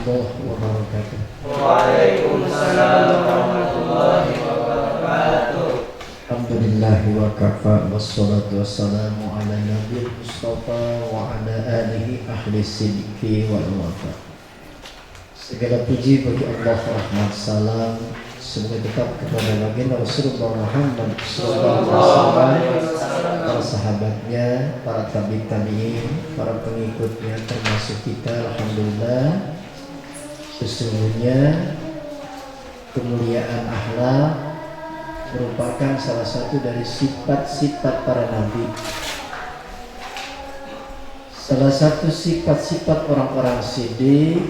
warahmatullahi wabarakatuh. Waalaikumsalam warahmatullahi wabarakatuh. Alhamdulillahi wa kafa wassalatu wassalamu ala nabiyil mustafa wa ala alihi ahli sidqi wal wafa. Segala puji bagi Allah, rahmat salam semoga tetap kepada baginda Rasulullah Muhammad sallallahu alaihi wasallam, para sahabatnya, para tabi'in, para pengikutnya termasuk kita. Alhamdulillah, sesungguhnya kemuliaan akhlak merupakan salah satu dari sifat-sifat para nabi. Salah satu sifat-sifat orang-orang siddiq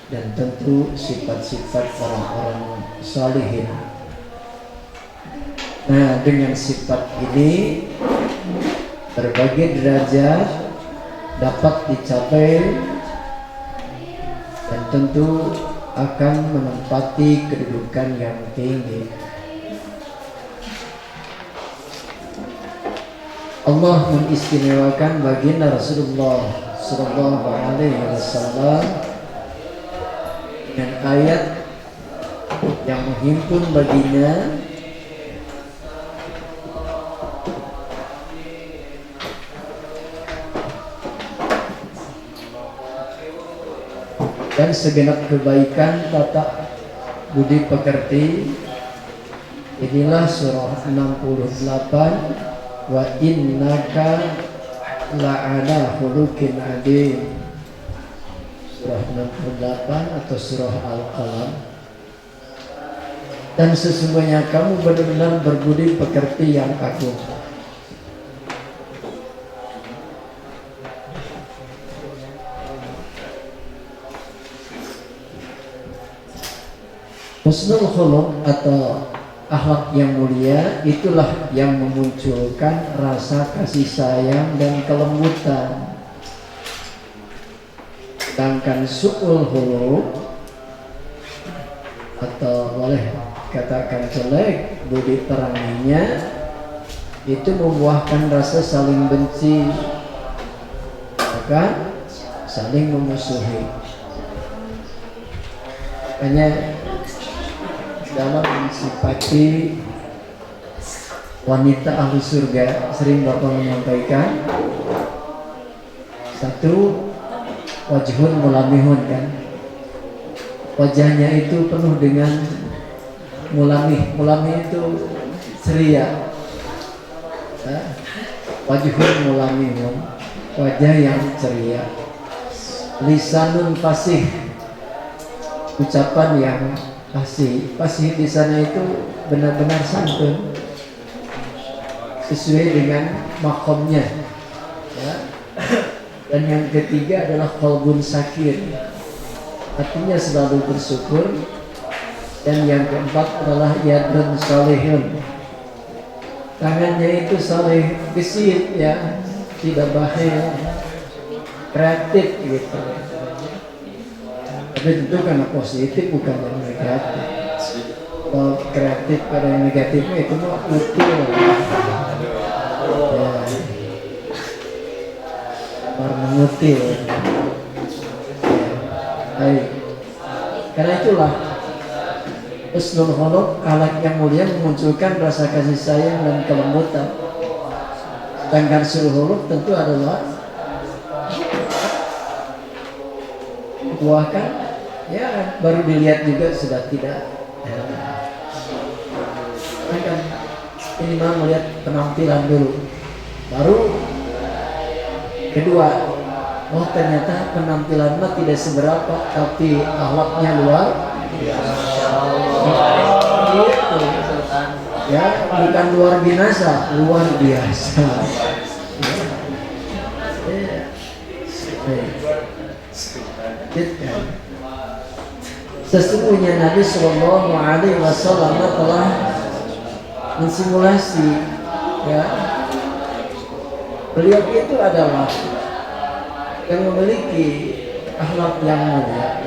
dan tentu sifat-sifat orang-orang salihin. Nah, dengan sifat ini berbagai derajat dapat dicapai dan tentu akan menempati kedudukan yang tinggi. Allah mengistimewakan baginda Rasulullah sallallahu alaihi wasallam dengan ayat yang menghimpun baginya dan segenap kebaikan tata budi pekerti. Inilah surah 68, wa innaka la'ala khuluqin adzim. Surah 68 atau surah Al-Qalam. Dan sesungguhnya kamu benar-benar berbudi pekerti yang agung. Husnul khuluq atau akhlak yang mulia itulah yang memunculkan rasa kasih sayang dan kelembutan. Sedangkan su'ul khuluq atau boleh katakan jelek budi peranginya itu membuahkan rasa saling benci, bahkan saling memusuhi. Makanya dalam mensifati wanita ahli surga sering Bapak menyampaikan satu, wajhun mulamihun, kan, wajahnya itu penuh dengan mulamih. Mulamih itu ceria, wajhun mulamihun, wajah yang ceria. Lisanun fasih, ucapan yang fasih. Fasih di sana itu benar-benar santun sesuai dengan makomnya, ya. Dan yang ketiga adalah qalbun sakir, artinya selalu bersyukur. Dan yang keempat adalah yadun salihun, tangannya itu saleh, gesit, ya, tidak bakhil, kreatif gitu. Tapi tentu karena positif, bukan yang negatif. Kalau kreatif pada yang negatifnya itu mah util, ya, mengutil, ya. Baik. Karena itulah husnul khuluq, akhlak yang mulia memunculkan rasa kasih sayang dan kelembutan. Sedangkan su'ul khuluq tentu adalah membuahkan, ya, baru dilihat juga sudah tidak, ya. Kan ini mah melihat penampilan dulu, baru kedua, oh ternyata penampilan mah tidak seberapa, tapi akhlaknya luar gitu. Ya, bukan luar biasa, luar biasa. Sesungguhnya Nabi Sallallahu Alaihi Wasallam telah mensimulasi, ya, beliau itu adalah yang memiliki akhlak yang mulia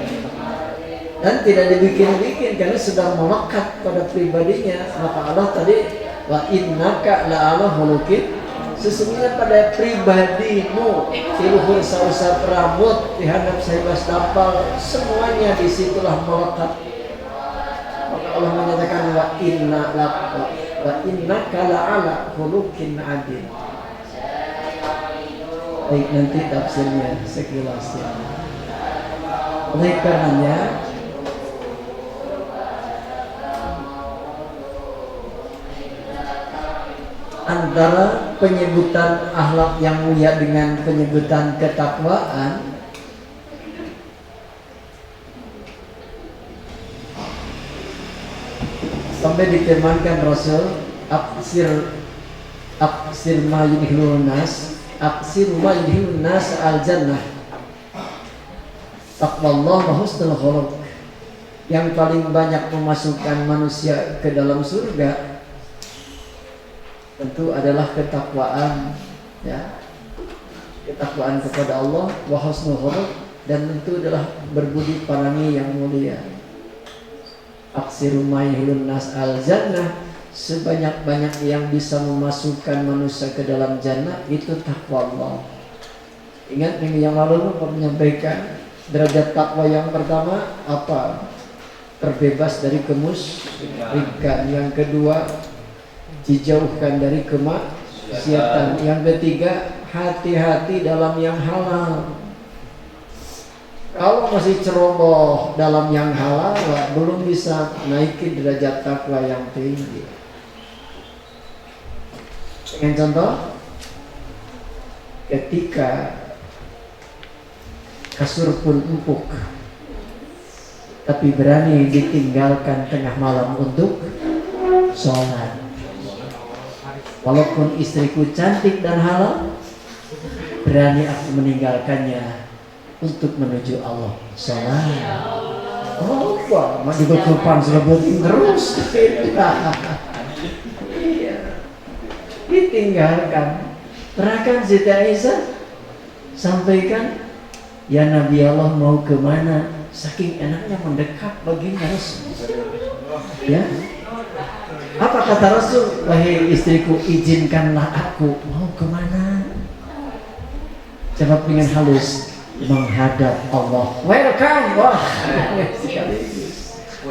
dan tidak dibikin-bikin karena sudah melekat pada pribadinya. Maka Allah tadi wa innaka la'ala khuluqin Sesungguhnya pada pribadimu di luhur sausap rambut, di handap saibas tapal, semuanya disitulah melekat. Maka Allah menyatakan wa inna kala ala khuluqin adil. Baik, nanti tafsirnya sekilas ya. Oleh karenanya antara penyebutan akhlak yang mulia dengan penyebutan ketakwaan sampai difirmankan Rasul aksir ma yudhilun nas al jannah taqwallah wa husnul khuluq. Yang paling banyak memasukkan manusia ke dalam surga tentu adalah ketakwaan, ya, ketakwaan kepada Allah, wa husnul khuluq, dan tentu adalah berbudi perangi yang mulia. Aksiru maihilun nas al jannah, sebanyak-banyak yang bisa memasukkan manusia ke dalam jannah itu takwa Allah. Ingat minggu yang lalu menyampaikan derajat takwa yang pertama apa? Terbebas dari kemusyrikan. Yang kedua, dijauhkan dari kemaksiatan. Yang ketiga, hati-hati dalam yang halal. Kalau masih ceroboh dalam yang halal, belum bisa naikin derajat takwa yang tinggi. Dengan contoh, ketika kasur pun empuk, tapi berani ditinggalkan tengah malam untuk sholat. Walaupun istriku cantik dan halal, berani aku meninggalkannya untuk menuju Allah. Sholat. Oh, wah, mah juga kelupaan selebutin terus. Iya, ditinggalkan. Pernahkan Siti Aisyah sampaikan, ya Nabi Allah mau kemana? Saking enaknya mendekat baginya Rasul. Ya, apa kata Rasul? Wahai istriku, izinkanlah aku. Mau kemana? Jawab dengan halus, menghadap Allah. Welcome, wah.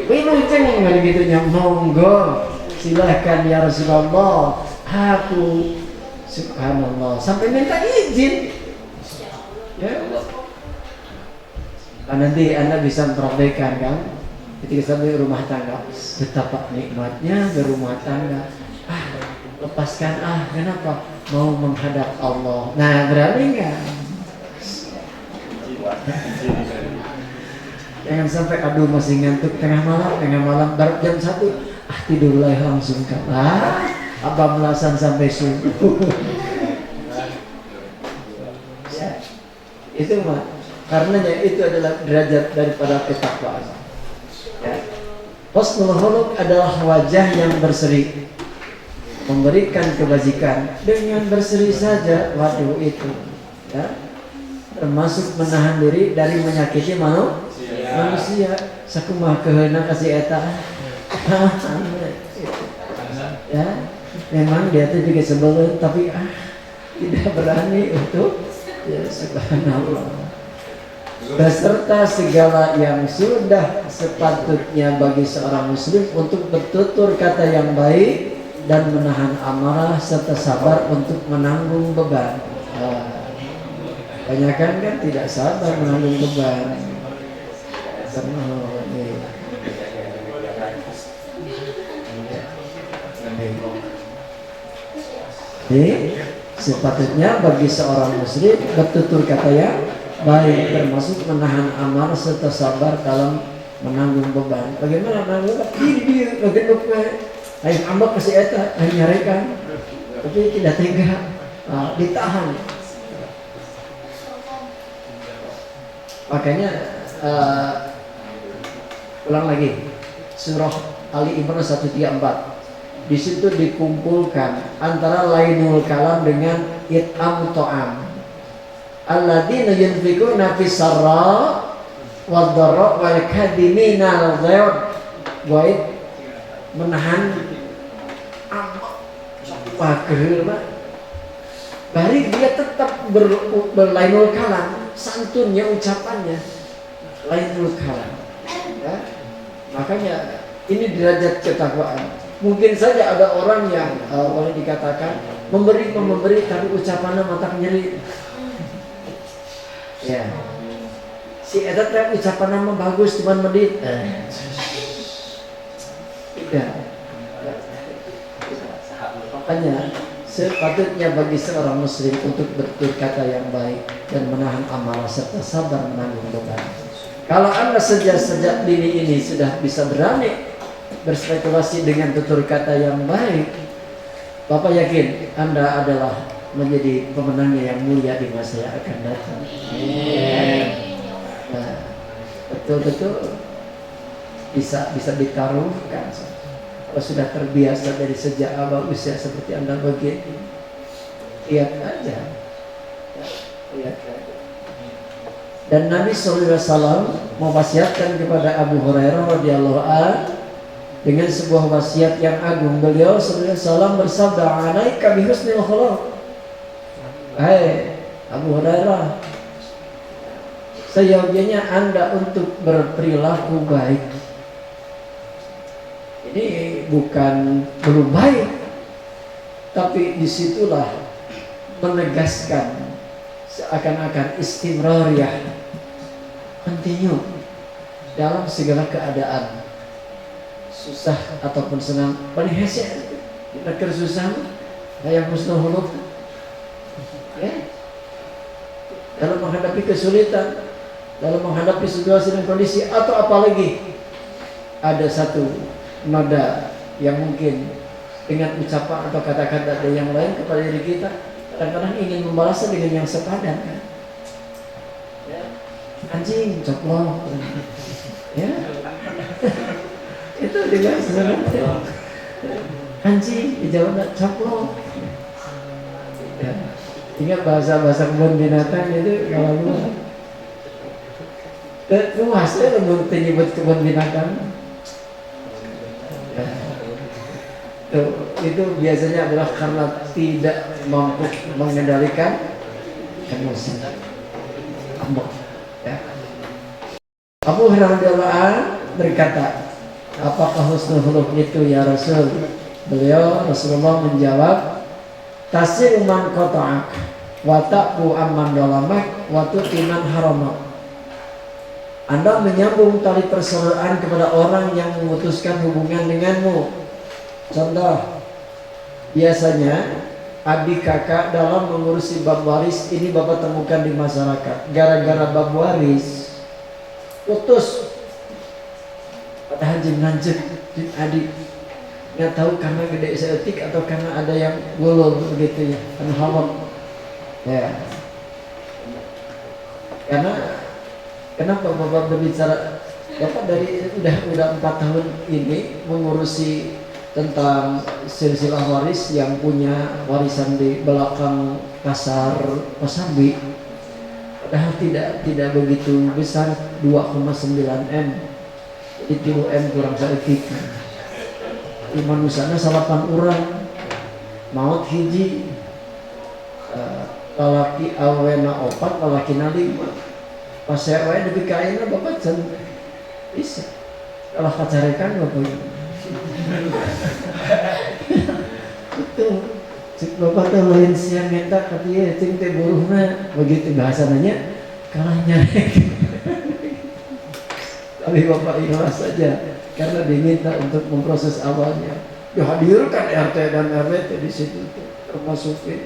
Wilujeng ngene gitunya, monggo. Silahkan ya Rasulullah. Aku subhanallah sampai minta izin. Ya. Nanti Anda bisa mempraktekkan kan, ketika sampai rumah tangga, betapa nikmatnya berumah tangga. Lepaskan kenapa? Mau menghadap Allah. Nah, berani nggak? Jangan sampai aduh masih ngantuk tengah malam baru jam 1 tidur lah langsung kan. Abang melasan sampai subuh. Ya, itu mah. Karenanya itu adalah derajat daripada ketakwaan. Ya. Husnul khuluq adalah wajah yang berseri, memberikan kebajikan dengan berseri saja. Waduh itu, ya, termasuk menahan diri dari menyakiti manusia. Sakumaha keheuna kasih eta. Ya, memang dia itu juga sebelum, tapi tidak berani untuk, ya, subhanallah. Beserta segala yang sudah sepatutnya bagi seorang muslim untuk bertutur kata yang baik dan menahan amarah serta sabar untuk menanggung beban. Kebanyakan kan tidak sabar menanggung beban. Jadi sepatutnya bagi seorang muslim bertutur kata yang baik, termasuk menahan amarah serta sabar dalam menanggung beban. Bagaimana menanggung beban? Ini genduknya, ayo ambak kasih eta, ayo nyarikan, tapi tidak tega, ditahan. Makanya ulang lagi, surah Ali Imran 134. Di situ dikumpulkan antara lainul kalam dengan it'am to'am. Alladzina yunfikuna fis sarra wad dharra wal kadhimina al-ghayz, baik menahan amarah, Bari dia tetap berlainul kalam, santunnya ucapannya lainul kalam. Ya. Makanya ini derajat ketakwaan. Mungkin saja ada orang yang boleh dikatakan memberi tapi ucapannya mata nyeri. Ya. Si eta teh ucapannya mah bagus cuman medit. Tidak. Makanya sepatutnya bagi seorang muslim untuk bertutur kata yang baik dan menahan amarah serta sabar menanggung beban. Kalau Anda sejak dini ini sudah bisa berani berspekulasi dengan tutur kata yang baik, Bapak yakin Anda adalah menjadi pemenangnya yang mulia di masa yang akan datang. Nah, betul-betul bisa ditaruhkan. Kalau sudah terbiasa dari sejak awal usia seperti Anda begini, lihat aja. Lihat aja. Dan Nabi SAW mewasiatkan kepada Abu Hurairah radhiyallahu anhu dengan sebuah wasiat yang agung. Beliau SAW bersabda, "Alaika bihusnil khuluq." Hai Abu Hurairah, seyogianya Anda untuk berperilaku baik. Ini bukan belum baik, tapi disitulah menegaskan seakan-akan istimrariyah, continue dalam segala keadaan, susah ataupun senang. Paling hese kita kersusah kayak husnul khuluq. Ya. Dalam menghadapi kesulitan, dalam menghadapi situasi dan kondisi, atau apalagi ada satu nada yang mungkin dengan ucapan atau kata-kata yang lain kepada diri kita, kadang-kadang ingin membalasnya dengan yang sepadan kan? Ya. Anjing, coplok, ya. Itu juga sebenarnya anjing dijawab coplok. Ya. Ingat bahasa kebun binatang itu kalau luas ya untuk menyebut kebun binatang. Itu biasanya adalah karena tidak mampu mengendalikan emosi. Ya. Abu Hurairah berkata, apakah husnul khuluq itu ya Rasul? Rasulullah menjawab, tasir man qata'ak wa ta'fu amman dalamak wa tuqiman haramak. Anda menyambung tali persaudaraan kepada orang yang memutuskan hubungan denganmu. Contoh, biasanya adik kakak dalam mengurusi bab waris ini Bapak temukan di masyarakat. Gara-gara bab waris putus, padahal lanjut adik nggak tahu karena gede seetik atau karena ada yang gulung begitu ya, karena haram. Ya. Karena kenapa Bapak berbicara? Bapak dari udah 4 tahun ini mengurusi tentang silsilah waris yang punya warisan di belakang pasar Kosambi, padahal tidak begitu besar, 2,9 M, jadi 3 M kurang seetik. Iman usana 8 orang maut hiji, lalaki awena 4, lalaki na 5. Pas saya wae depi ka ayeuna Bapak can bisa kalau kacarekan Bapak. Itu cik Bapak teh lain siang minta ka dieu cing teh buruhna begitu bahasanya kalah nyarek. Tapi Bapak ikhlas saja karena diminta untuk memproses awalnya. Dihadirkan RT dan RW di situ termasuk di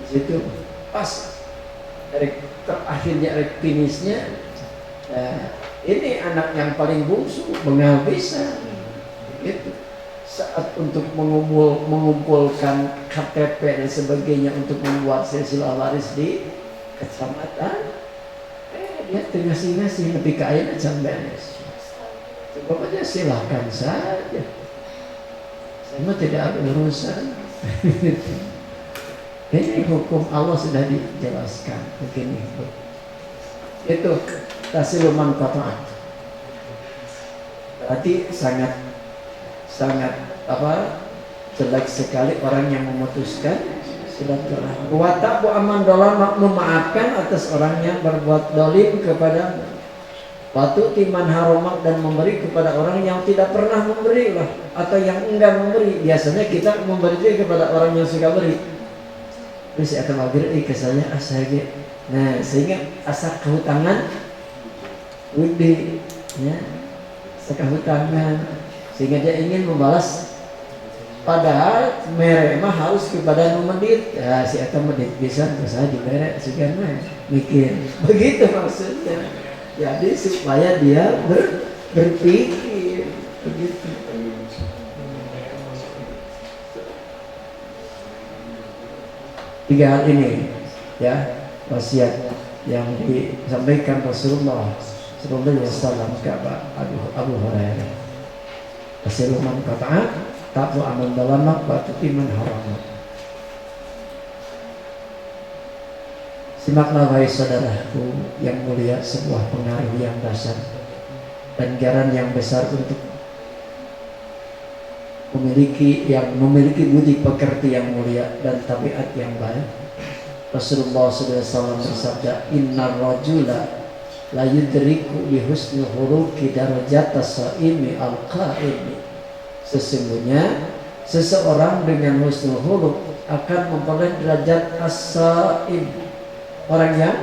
situ pas dari terakhirnya finishnya. Ini anak yang paling bungsu bengal bisa gitu. Saat untuk mengumpulkan KTP dan sebagainya untuk membuat silsilah waris di kecamatan, dia ngasih lebih ke ayeuna can beres. Coba aja silahkan saja. Saya mah tidak ada urusan. Ini hukum Allah sudah dijelaskan begini. Itu tasiluman qata'at. Berarti sangat jelek sekali orang yang memutuskan silaturahmi. Wa ta'fu aman dolam, memaafkan atas orang yang berbuat dolim kepada. Patu timan haromak, dan memberi kepada orang yang tidak pernah memberi lah, atau yang enggan memberi. Biasanya kita memberi kepada orang yang suka beri. Terus akan memberi ke saya asaja. Nah, sehingga asa kehutangan Wudi, ya, sekahutangan, sehingga dia ingin membalas. Padahal mere mah harus kepada nu medit. Ya, si eta medit bisa saya dibere segan mah mikir. Begitu maksudnya. Jadi supaya dia berpikir begitu. Tiga hal ini, ya, wasiat yang disampaikan Rasulullah Sallallahu Alaihi Wasallam kepada Abu Hurairah. Asiluman kata, ta'fu aman dalamak wa tutiman haramak. Simaklah wahai saudaraku yang mulia, sebuah pengaruh yang dasar dan garan yang besar untuk memiliki budi pekerti yang mulia dan tabiat yang baik. Rasulullah SAW bersabda, Innar rajula la yudriku bi husni khuluqi darajata saimi al-qaimi. Sesungguhnya seseorang dengan husnul khuluq akan memperoleh derajat as-saim, orang yang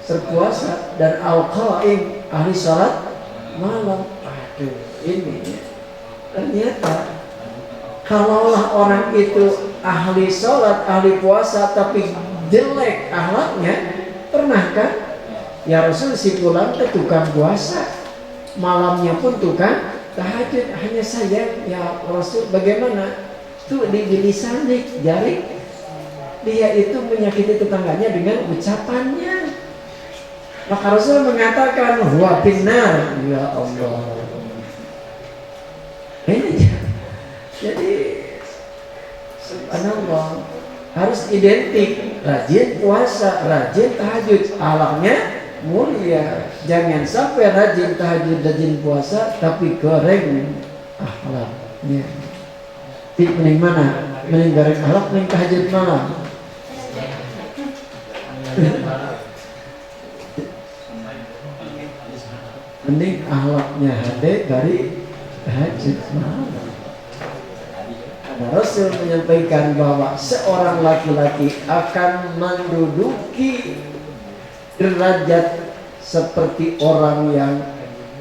berpuasa, dan al-qaim, ahli salat malam. Aduh, ini ternyata kalaulah orang itu ahli salat, ahli puasa, tapi jelek akhlaknya, pernahkah ya Rasul si pulang ke tukang puasa, malamnya pun tukang tahajud. Hanya sayang ya Rasul, bagaimana tuh di lisanik jari dia itu menyakiti tetangganya dengan ucapannya. Maka Rasul mengatakan huwa finnar. Ya Allah. Ini jadi subhanallah, harus identik, rajin puasa, rajin tahajud, alamnya mulia. Jangan sampai rajin tahajud, rajin puasa tapi goreng akhlaknya. Mending mana? Mending goreng akhlak, mending tahajud malam. Mending akhlaknya hade dari tahajud malam. Karena Rasul menyampaikan bahwa seorang laki-laki akan menduduki derajat seperti orang yang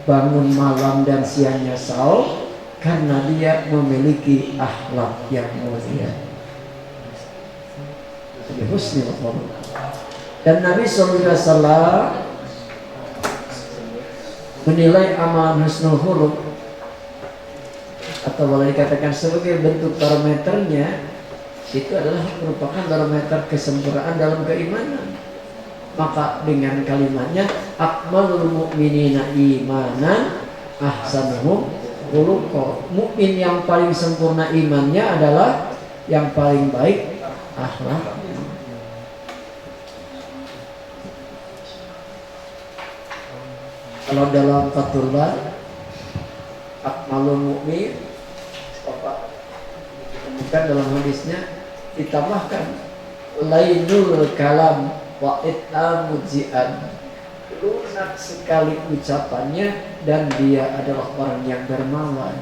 bangun malam dan siangnya sahur, karena dia memiliki akhlak yang mulia. Husnul khuluq. Dan Nabi SAW menilai amalan husnul khuluq, atau boleh dikatakan sebagai bentuk barometernya, itu adalah merupakan barometer kesempurnaan dalam keimanan. Maka dengan kalimatnya akmalul mu'minina imanan ahsanuhum khuluqa. Mukmin yang paling sempurna imannya adalah yang paling baik akhlak. Kalau dalam Fathullah akmalul mu'min, Bapak ditemukan dalam hadisnya ditambahkan lainul kalam wa it'amud zi'an, lunak sekali ucapannya dan dia adalah orang yang dermawan.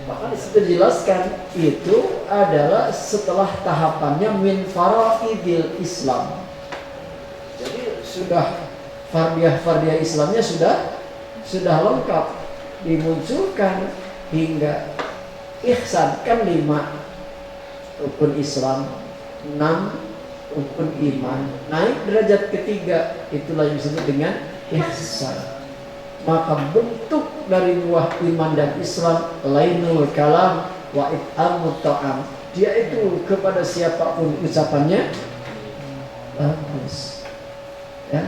Bahkan disitu dijelaskan itu adalah setelah tahapannya min faraidil Islam. Jadi sudah fardiyah Islamnya sudah lengkap, dimunculkan hingga ihsan, kan 5 rukun Islam, 6 rukun iman, naik derajat ketiga, itulah yang disebut dengan ihsan. Maka bentuk dari buah iman dan Islam lainul kalam wa it'amut ta'am, dia itu kepada siapapun ucapannya bagus. Ya.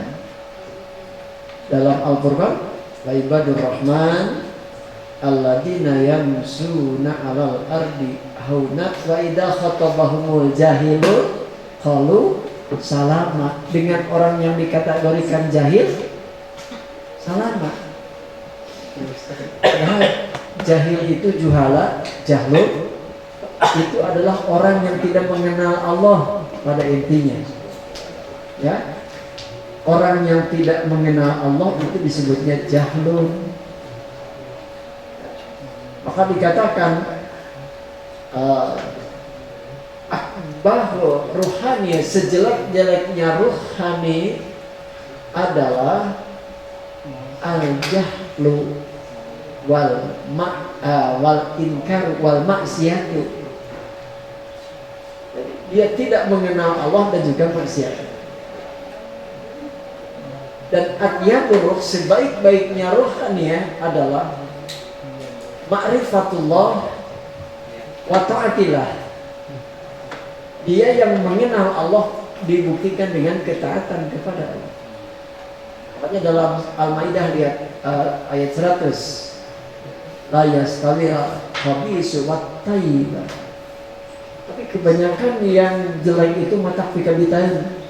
Dalam Al-Qur'an, wa ibadur rahman alladzina yamsuna 'alal ardi hauna wa idza khatabahumul jahilun qalu salama. Dengan orang yang dikategorikan jahil, salama. Nah, Jahil itu juhala, jahlul itu adalah orang yang tidak mengenal Allah pada intinya. Ya, orang yang tidak mengenal Allah itu disebutnya jahlun. Maka dikatakan bahwa ruhani, sejelek-jeleknya ruhani adalah al-jahlu wal inkar wal maksiatu. Dia tidak mengenal Allah dan juga maksiat. Dan atyabur ruh, sebaik-baiknya ruhani adalah ma'rifatullah wa ta'atillah. Dia yang mengenal Allah dibuktikan dengan ketaatan kepada Allah. Makanya dalam Al-Maidah lihat ayat 100. La yastawil khabisu wat thayyib. Tapi kebanyakan yang jelek itu mata pikabitain.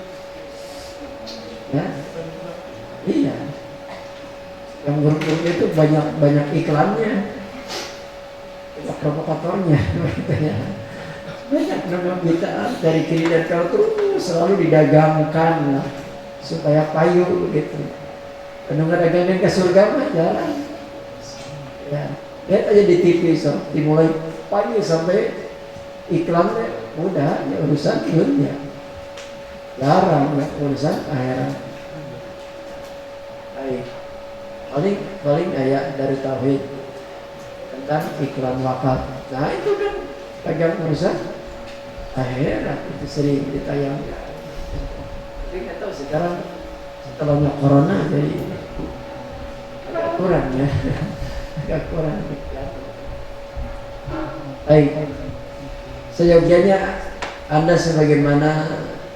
Ya. Iya. Yang buruk-buruk itu banyak iklannya. Provokatornya gitu ya. Banyak nama bid'ah dari kiri dan kanan terus selalu didagangkan lah, supaya payu gitu. Kalau nggak dagangkan ke surga mah jarang. Ya, lihat aja di TV so, dimulai payu sampai iklannya udah ya urusan dunia. Jarang ya urusan akhirat. Paling ayat dari tauhid tentang iklan wakaf. Nah itu kan pegang urusan akhirat, itu sering ditayangkan. Tapi nggak tahu sekarang setelahnya corona jadi agak kurang ya, agak kurang. Baik, seyogianya Anda sebagaimana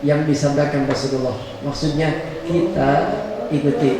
yang disabdakan Rasulullah. Maksudnya kita ikuti